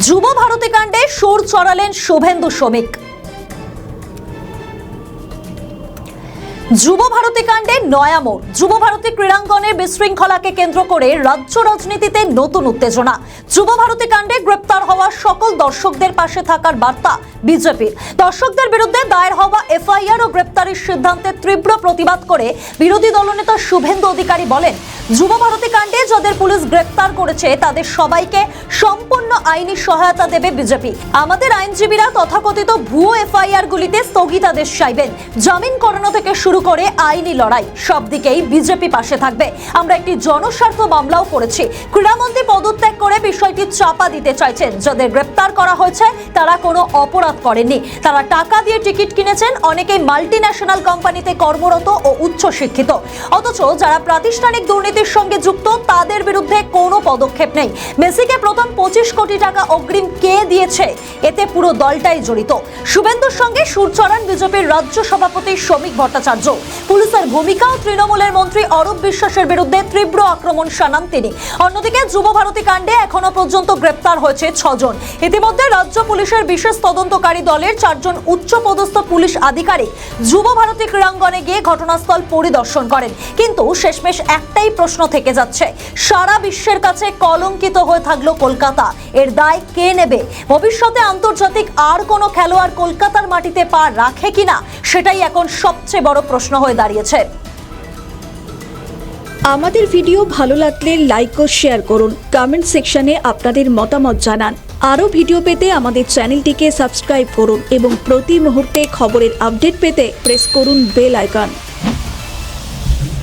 যুব ভারতী কাণ্ডে সুর চড়ালেন শুভেন্দু শ্রমিক। যুব ভারতী কাণ্ডে নয়া মোড়। যুব ভারতী ক্রীড়াঙ্গনের বিশৃঙ্খলাকে কেন্দ্র করে রাজ্য রাজনীতিতে নতুন উত্তেজনা। যুব ভারতী কাণ্ডে গ্রেপ্তার হওয়া সকল দর্শকদের পাশে থাকার বার্তা বিজেপির। দর্শকদের বিরুদ্ধে দায়ের হওয়া এফআইআর ও গ্রেপ্তারের সিদ্ধান্তে তীব্র প্রতিবাদ করে বিরোধী দলনেতা শুভেন্দু অধিকারী বলেন, যুব ভারতী কাণ্ডে যাদের পুলিশ গ্রেপ্তার করেছে তাদের সবাইকে সম্পূর্ণ আইনি সহায়তা দেবে বিজেপি। আমাদের আইনজীবীরা তথাকথিত ভুয়ো এফআইআর গুলিতে স্থগিতাদেশ চাইবেন। জামিন করানো থেকে শুরু করে আইনি লড়াই সব দিকেই বিজেপি পাশে থাকবে। আমরা একটি জনস্বার্থ মামলাও করেছি। ক্রীড়ামন্ত্রী পদত্যাগ করে বিষয়টি চাপা দিতে চাইছেন। যাদের গ্রেপ্তার করা হয়েছে তারা কোনো অপরাধ করেননি, তারা টাকা দিয়ে টিকিট কিনেছেন। অনেকেই মাল্টি ন্যাশনাল কোম্পানিতে কর্মরত ও উচ্চ শিক্ষিত, অথচ যারা প্রাতিষ্ঠানিক দুর্নীতির সঙ্গে যুক্ত তাদের বিরুদ্ধে কোনো পদক্ষেপ নেই। মেসিকে প্রথম 25 কোটি টাকা অগ্রিম কে দিয়েছে, এতে পুরো দলটাই জড়িত। শুভেন্দুর সঙ্গে সুর চড়ান বিজেপির রাজ্য সভাপতি শ্রমিক ভট্টাচার্য। পুলিশের ভূমিকা ও তৃণমূলের মন্ত্রী অরূপ বিশ্বাসের বিরুদ্ধে তীব্র আক্রমণ শানান তিনি। অন্যদিকে যুব ভারতী কাণ্ডে এখনো পর্যন্ত গ্রেপ্তার হয়েছে 6 জন। ইতিমধ্যে রাজ্য পুলিশের বিশেষ তদন্তকারী দলের 4 জন উচ্চপদস্থ পুলিশ আধিকারিক যুব ভারতী ক্রীড়াঙ্গনে গিয়ে ঘটনাস্থল পরিদর্শন করেন। কিন্তু শেষমেশ একটাই প্রশ্ন থেকে যাচ্ছে, সারা বিশ্বের কাছে কলঙ্কিত হয়ে থাকলো কলকাতা, এর দায় কে নেবে? ভবিষ্যতে আন্তর্জাতিক আর কোনো খেলোয়াড় কলকাতার মাটিতে পা রাখে কিনা, সেটাই এখন সবচেয়ে বড় প্রশ্ন হয়ে দাঁড়িয়েছে। আমাদের ভিডিও ভালো লাগলে লাইক ও শেয়ার করুন। কমেন্ট সেকশনে আপনাদের মতামত জানান। আরও ভিডিও পেতে আমাদের চ্যানেলটিকে সাবস্ক্রাইব করুন এবং প্রতি মুহূর্তে খবরের আপডেট পেতে প্রেস করুন বেল আইকন।